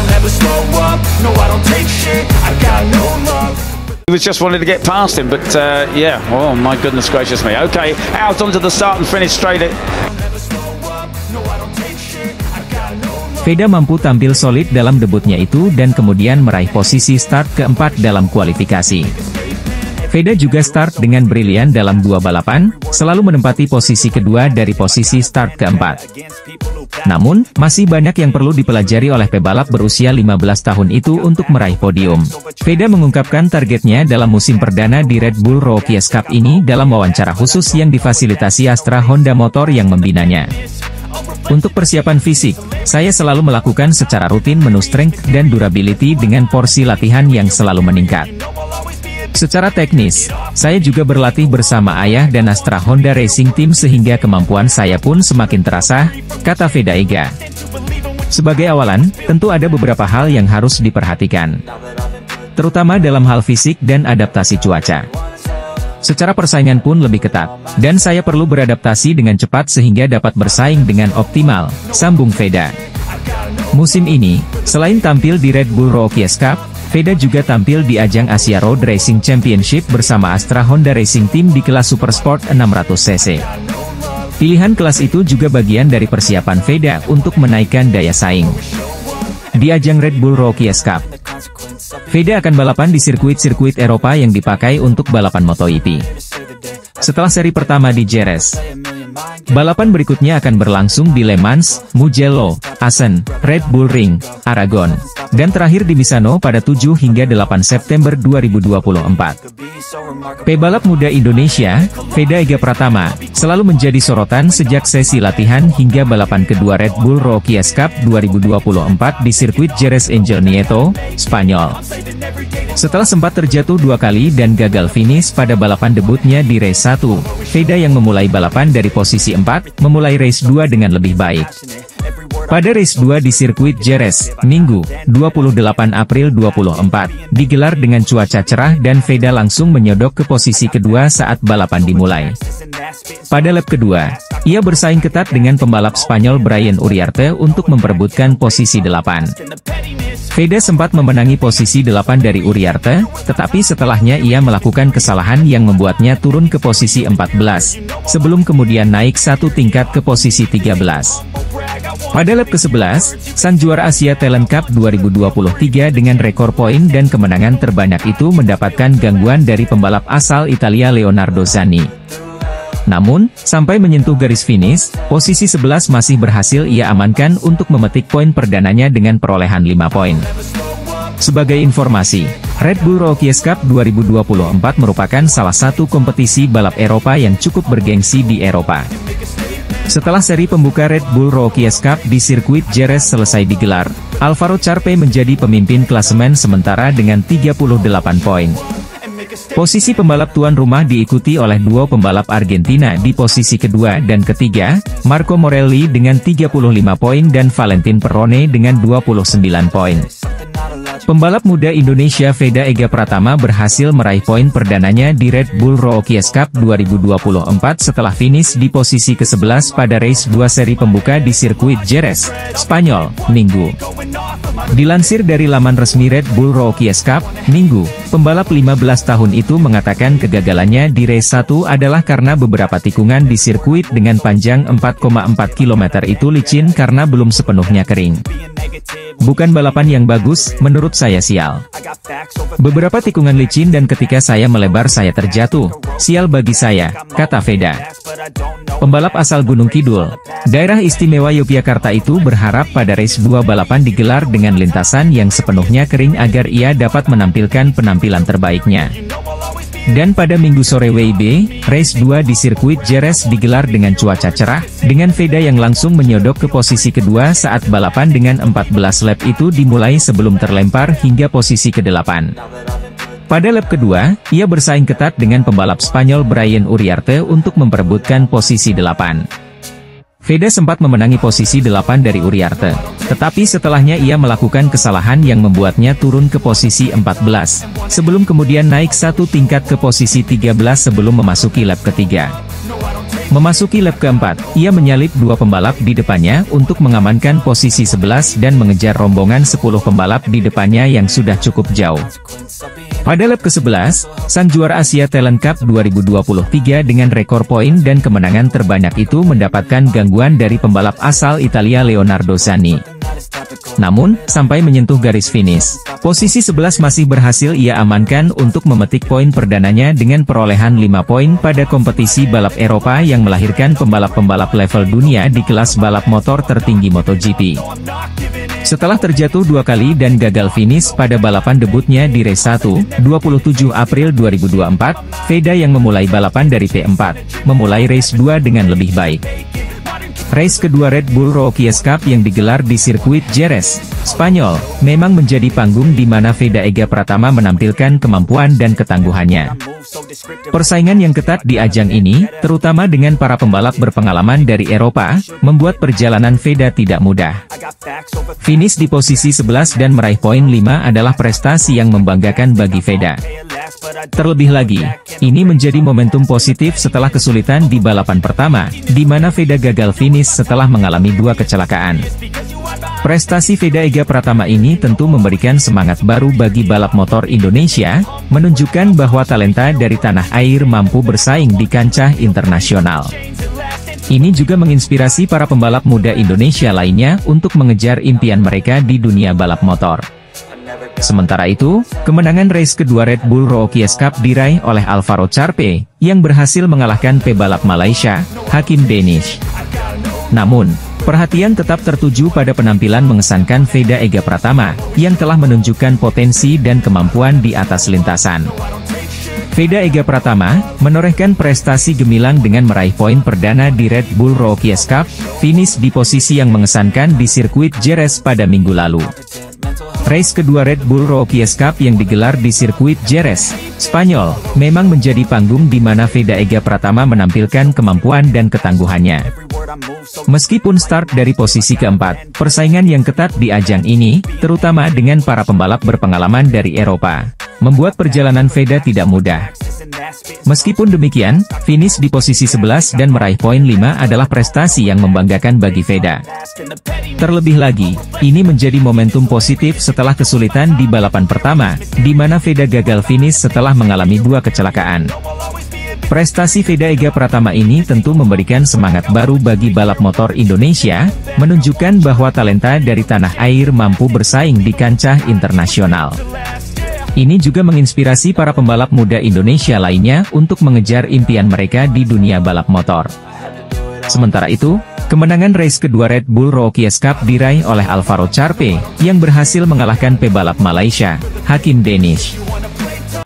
don't ever slow up, no I don't take shit, I got no love. He was just wanting to get past him, but yeah, oh my goodness gracious me. Okay, out onto the start and finish straight. Veda mampu tampil solid dalam debutnya itu dan kemudian meraih posisi start keempat dalam kualifikasi. Veda juga start dengan brilian dalam dua balapan, selalu menempati posisi kedua dari posisi start keempat. Namun, masih banyak yang perlu dipelajari oleh pebalap berusia 15 tahun itu untuk meraih podium. Veda mengungkapkan targetnya dalam musim perdana di Red Bull Rookies Cup ini dalam wawancara khusus yang difasilitasi Astra Honda Motor yang membinanya. Untuk persiapan fisik, saya selalu melakukan secara rutin menu strength dan durability dengan porsi latihan yang selalu meningkat. Secara teknis, saya juga berlatih bersama ayah dan Astra Honda Racing Team sehingga kemampuan saya pun semakin terasa, kata Veda Ega. Sebagai awalan, tentu ada beberapa hal yang harus diperhatikan, terutama dalam hal fisik dan adaptasi cuaca. Secara persaingan pun lebih ketat, dan saya perlu beradaptasi dengan cepat sehingga dapat bersaing dengan optimal, sambung Veda. Musim ini, selain tampil di Red Bull Rookies Cup, Veda juga tampil di ajang Asia Road Racing Championship bersama Astra Honda Racing Team di kelas Supersport 600cc. Pilihan kelas itu juga bagian dari persiapan Veda untuk menaikkan daya saing. Di ajang Red Bull Rookies Cup, Veda akan balapan di sirkuit-sirkuit Eropa yang dipakai untuk balapan MotoGP. Setelah seri pertama di Jerez, balapan berikutnya akan berlangsung di Le Mans, Mugello, Assen, Red Bull Ring, Aragon, dan terakhir di Misano pada 7 hingga 8 September 2024. Pebalap muda Indonesia, Veda Ega Pratama, selalu menjadi sorotan sejak sesi latihan hingga balapan kedua Red Bull Rookies Cup 2024 di sirkuit Jerez Angel Nieto, Spanyol. Setelah sempat terjatuh 2 kali dan gagal finish pada balapan debutnya di race 1, Veda yang memulai balapan dari posisi 4, memulai race 2 dengan lebih baik. Pada race 2 di sirkuit Jerez, Minggu, 28 April 2024, digelar dengan cuaca cerah dan Veda langsung menyodok ke posisi kedua saat balapan dimulai. Pada lap kedua, ia bersaing ketat dengan pembalap Spanyol Brian Uriarte untuk memperebutkan posisi 8. Veda sempat memenangi posisi 8 dari Uriarte, tetapi setelahnya ia melakukan kesalahan yang membuatnya turun ke posisi 14, sebelum kemudian naik satu tingkat ke posisi 13. Pada lap ke-11, sang juara Asia Talent Cup 2023 dengan rekor poin dan kemenangan terbanyak itu mendapatkan gangguan dari pembalap asal Italia Leonardo Zanni. Namun, sampai menyentuh garis finish, posisi 11 masih berhasil ia amankan untuk memetik poin perdananya dengan perolehan 5 poin. Sebagai informasi, Red Bull Rookies Cup 2024 merupakan salah satu kompetisi balap Eropa yang cukup bergengsi di Eropa. Setelah seri pembuka Red Bull Rookies Cup di sirkuit Jerez selesai digelar, Alvaro Charpe menjadi pemimpin klasemen sementara dengan 38 poin. Posisi pembalap tuan rumah diikuti oleh duo pembalap Argentina di posisi kedua dan ketiga, Marco Morelli dengan 35 poin dan Valentin Perrone dengan 29 poin. Pembalap muda Indonesia Veda Ega Pratama berhasil meraih poin perdananya di Red Bull Rookies Cup 2024 setelah finish di posisi ke-11 pada race 2 seri pembuka di sirkuit Jerez, Spanyol, Minggu. Dilansir dari laman resmi Red Bull Rookies Cup, Minggu, pembalap 15 tahun itu mengatakan kegagalannya di race 1 adalah karena beberapa tikungan di sirkuit dengan panjang 4,4 km itu licin karena belum sepenuhnya kering. Bukan balapan yang bagus, menurut saya sial. Beberapa tikungan licin dan ketika saya melebar saya terjatuh. Sial bagi saya, kata Veda. Pembalap asal Gunung Kidul, daerah istimewa Yogyakarta itu berharap pada race 2 balapan digelar dengan lintasan yang sepenuhnya kering agar ia dapat menampilkan penampilan terbaiknya. Dan pada Minggu sore WIB, race 2 di sirkuit Jerez digelar dengan cuaca cerah, dengan Veda yang langsung menyodok ke posisi kedua saat balapan dengan 14 lap itu dimulai sebelum terlempar hingga posisi ke-8. Pada lap kedua, ia bersaing ketat dengan pembalap Spanyol Brian Uriarte untuk memperebutkan posisi 8. Veda sempat memenangi posisi 8 dari Uriarte, tetapi setelahnya ia melakukan kesalahan yang membuatnya turun ke posisi 14, sebelum kemudian naik satu tingkat ke posisi 13 sebelum memasuki lap ketiga. Memasuki lap keempat, ia menyalip dua pembalap di depannya untuk mengamankan posisi 11 dan mengejar rombongan 10 pembalap di depannya yang sudah cukup jauh. Pada lap ke-11, sang juara Asia Talent Cup 2023 dengan rekor poin dan kemenangan terbanyak itu mendapatkan gangguan dari pembalap asal Italia Leonardo Zanni. Namun, sampai menyentuh garis finish, posisi 11 masih berhasil ia amankan untuk memetik poin perdananya dengan perolehan 5 poin pada kompetisi balap Eropa yang melahirkan pembalap-pembalap level dunia di kelas balap motor tertinggi MotoGP. Setelah terjatuh dua kali dan gagal finish pada balapan debutnya di Race 1, 27 April 2024, Veda yang memulai balapan dari P4, memulai Race 2 dengan lebih baik. Race kedua Red Bull Rookies Cup yang digelar di sirkuit Jerez, Spanyol, memang menjadi panggung di mana Veda Ega Pratama menampilkan kemampuan dan ketangguhannya. Persaingan yang ketat di ajang ini, terutama dengan para pembalap berpengalaman dari Eropa, membuat perjalanan Veda tidak mudah. Finish di posisi 11 dan meraih poin 5 adalah prestasi yang membanggakan bagi Veda. Terlebih lagi, ini menjadi momentum positif setelah kesulitan di balapan pertama, di mana Veda gagal finish setelah mengalami dua kecelakaan. Prestasi Veda Ega Pratama ini tentu memberikan semangat baru bagi balap motor Indonesia, menunjukkan bahwa talenta dari tanah air mampu bersaing di kancah internasional. Ini juga menginspirasi para pembalap muda Indonesia lainnya untuk mengejar impian mereka di dunia balap motor. Sementara itu, kemenangan race kedua Red Bull Rookies Cup diraih oleh Alvaro Charpe, yang berhasil mengalahkan pebalap Malaysia, Hakim Danish. Namun, perhatian tetap tertuju pada penampilan mengesankan Veda Ega Pratama, yang telah menunjukkan potensi dan kemampuan di atas lintasan. Veda Ega Pratama, menorehkan prestasi gemilang dengan meraih poin perdana di Red Bull Rookies Cup, finish di posisi yang mengesankan di sirkuit Jerez pada minggu lalu. Race kedua Red Bull Rookies Cup yang digelar di sirkuit Jerez, Spanyol, memang menjadi panggung di mana Veda Ega Pratama menampilkan kemampuan dan ketangguhannya. Meskipun start dari posisi keempat, persaingan yang ketat di ajang ini, terutama dengan para pembalap berpengalaman dari Eropa, membuat perjalanan Veda tidak mudah. Meskipun demikian, finish di posisi 11 dan meraih poin 5 adalah prestasi yang membanggakan bagi Veda. Terlebih lagi, ini menjadi momentum positif setelah kesulitan di balapan pertama, di mana Veda gagal finish setelah mengalami dua kecelakaan. Prestasi Veda Ega Pratama ini tentu memberikan semangat baru bagi balap motor Indonesia, menunjukkan bahwa talenta dari tanah air mampu bersaing di kancah internasional. Ini juga menginspirasi para pembalap muda Indonesia lainnya untuk mengejar impian mereka di dunia balap motor. Sementara itu, kemenangan race kedua Red Bull Rookies Cup diraih oleh Alvaro Charpe, yang berhasil mengalahkan pebalap Malaysia, Hakim Danish.